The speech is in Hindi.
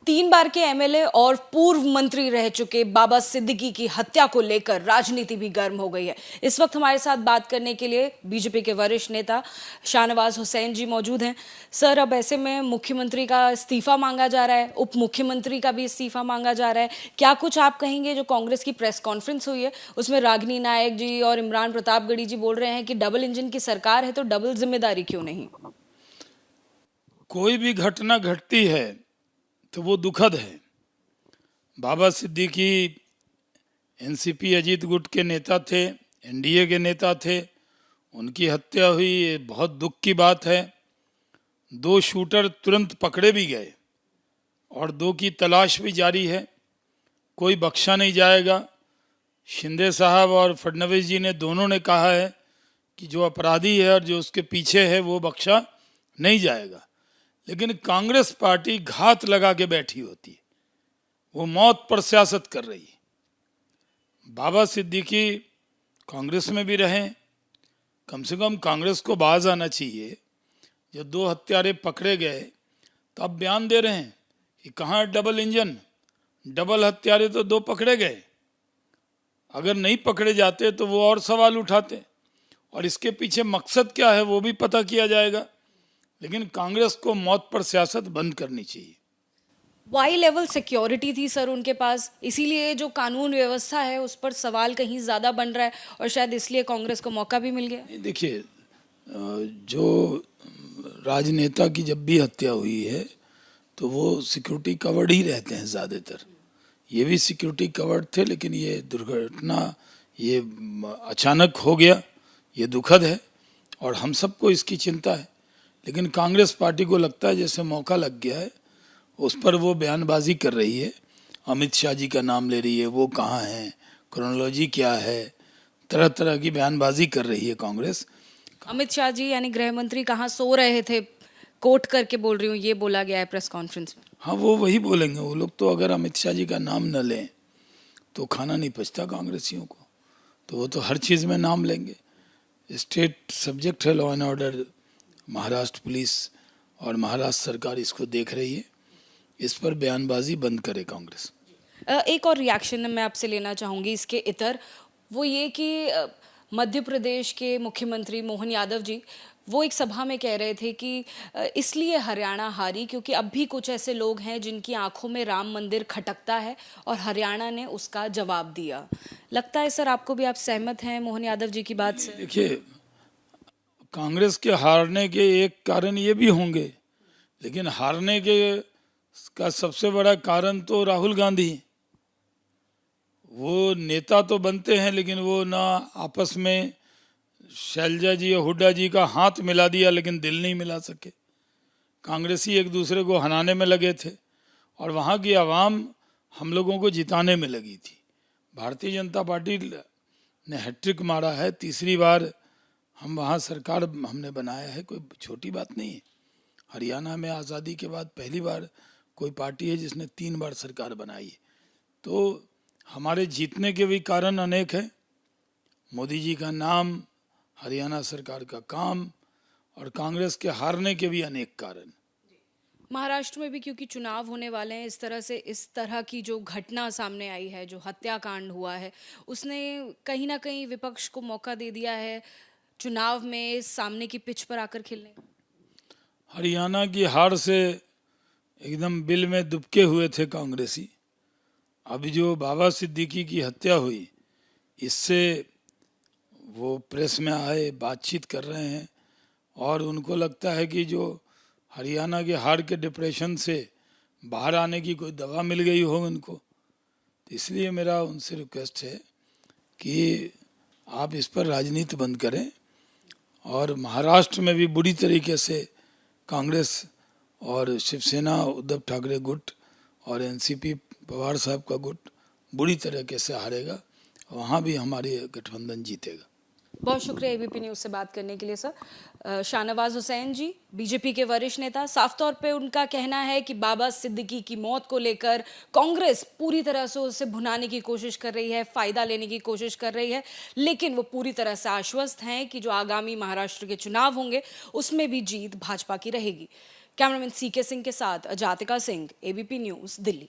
3 बार के एमएलए और पूर्व मंत्री रह चुके बाबा सिद्दीकी की हत्या को लेकर राजनीति भी गर्म हो गई है। इस वक्त हमारे साथ बात करने के लिए बीजेपी के वरिष्ठ नेता शाहनवाज हुसैन जी मौजूद हैं। सर, अब ऐसे में मुख्यमंत्री का इस्तीफा मांगा जा रहा है, उप मुख्यमंत्री का भी इस्तीफा मांगा जा रहा है। क्या कुछ आप कहेंगे? जो कांग्रेस की प्रेस कॉन्फ्रेंस हुई है उसमें रागिनी नायक जी और इमरान प्रतापगढ़ी जी बोल रहे हैं कि डबल इंजन की सरकार है तो डबल जिम्मेदारी क्यों नहीं? कोई भी घटना घटती है तो वो दुखद है। बाबा सिद्दीकी एनसीपी अजीत गुट के नेता थे, एनडीए के नेता थे, उनकी हत्या हुई, ये बहुत दुख की बात है। 2 शूटर तुरंत पकड़े भी गए और 2 की तलाश भी जारी है। कोई बख्शा नहीं जाएगा। शिंदे साहब और फडणवीस जी ने दोनों ने कहा है कि जो अपराधी है और जो उसके पीछे है वो बख्शा नहीं जाएगा। लेकिन कांग्रेस पार्टी घात लगा के बैठी होती है, वो मौत पर सियासत कर रही है। बाबा सिद्दीकी कांग्रेस में भी रहे, कम से कम कांग्रेस को बाज आना चाहिए। जब 2 हत्यारे पकड़े गए तो अब बयान दे रहे हैं कि कहाँ डबल इंजन, डबल हत्यारे तो 2 पकड़े गए। अगर नहीं पकड़े जाते तो वो और सवाल उठाते और इसके पीछे मकसद क्या है वो भी पता किया जाएगा। लेकिन कांग्रेस को मौत पर सियासत बंद करनी चाहिए। वाई लेवल सिक्योरिटी थी सर उनके पास, इसीलिए जो कानून व्यवस्था है उस पर सवाल कहीं ज़्यादा बन रहा है और शायद इसलिए कांग्रेस को मौका भी मिल गया। देखिए, जो राजनेता की जब भी हत्या हुई है तो वो सिक्योरिटी कवर्ड ही रहते हैं ज़्यादातर। ये भी सिक्योरिटी कवर्ड थे, लेकिन ये दुर्घटना ये अचानक हो गया, ये दुखद है और हम सबको इसकी चिंता है। लेकिन कांग्रेस पार्टी को लगता है जैसे मौका लग गया है, उस पर वो बयानबाजी कर रही है। अमित शाह जी का नाम ले रही है, वो कहाँ हैं, क्रोनोलॉजी क्या है, तरह तरह की बयानबाजी कर रही है कांग्रेस। अमित शाह जी यानी गृह मंत्री कहाँ सो रहे थे, कोट करके बोल रही हूँ, ये बोला गया है प्रेस कॉन्फ्रेंस में। हाँ, वो वही बोलेंगे। वो लोग तो अगर अमित शाह जी का नाम न लें तो खाना नहीं पचता कांग्रेसियों को, तो वो तो हर चीज़ में नाम लेंगे। स्टेट सब्जेक्ट है law and order, Maharashtra police और महाराष्ट्र सरकार इसको देख रही है। इस पर बयानबाजी बंद करे कांग्रेस। एक और रिएक्शन मैं आपसे लेना चाहूँगी इसके इतर, वो ये कि मध्य प्रदेश के मुख्यमंत्री मोहन यादव जी वो एक सभा में कह रहे थे कि इसलिए हरियाणा हारी क्योंकि अब भी कुछ ऐसे लोग हैं जिनकी आंखों में राम मंदिर खटकता है और हरियाणा ने उसका जवाब दिया। लगता है सर आपको भी, आप सहमत हैं मोहन यादव जी की बात से? देखिए, कांग्रेस के हारने के एक कारण ये भी होंगे, लेकिन हारने के का सबसे बड़ा कारण तो राहुल गांधी। वो नेता तो बनते हैं लेकिन वो ना आपस में शैलजा जी और हुड्डा जी का हाथ मिला दिया लेकिन दिल नहीं मिला सके। कांग्रेसी एक दूसरे को हनाने में लगे थे और वहाँ की आवाम हम लोगों को जिताने में लगी थी। भारतीय जनता पार्टी ने हैट्रिक मारा है, 3री बार हम वहाँ सरकार हमने बनाया है, कोई छोटी बात नहीं है। हरियाणा में आज़ादी के बाद पहली बार कोई पार्टी है जिसने 3 बार सरकार बनाई है। तो हमारे जीतने के भी कारण अनेक हैं। मोदी जी का नाम, हरियाणा सरकार का काम और कांग्रेस के हारने के भी अनेक कारण। महाराष्ट्र में भी क्योंकि चुनाव होने वाले हैं, इस तरह की जो घटना सामने आई है, जो हत्याकांड हुआ है, उसने कहीं ना कहीं विपक्ष को मौका दे दिया है चुनाव में सामने की पिच पर आकर खेलने का। हरियाणा की हार से एकदम बिल में दुबके हुए थे कांग्रेसी। अभी जो बाबा सिद्दीकी की हत्या हुई, इससे वो प्रेस में आए, बातचीत कर रहे हैं और उनको लगता है कि जो हरियाणा के हार के डिप्रेशन से बाहर आने की कोई दवा मिल गई हो उनको। तो इसलिए मेरा उनसे रिक्वेस्ट है कि आप इस पर राजनीति बंद करें और महाराष्ट्र में भी बुरी तरीके से कांग्रेस और शिवसेना उद्धव ठाकरे गुट और एनसीपी पवार साहब का गुट बुरी तरीके से हारेगा, वहाँ भी हमारे गठबंधन जीतेगा। बहुत शुक्रिया एबीपी न्यूज़ से बात करने के लिए सर। शाहनवाज हुसैन जी बीजेपी के वरिष्ठ नेता, साफ तौर पे उनका कहना है कि बाबा सिद्दीकी की मौत को लेकर कांग्रेस पूरी तरह से उसे भुनाने की कोशिश कर रही है, फायदा लेने की कोशिश कर रही है, लेकिन वो पूरी तरह से आश्वस्त हैं कि जो आगामी महाराष्ट्र के चुनाव होंगे उसमें भी जीत भाजपा की रहेगी। कैमरामैन सीके सिंह के साथ अजातिका सिंह, एबीपी न्यूज, दिल्ली।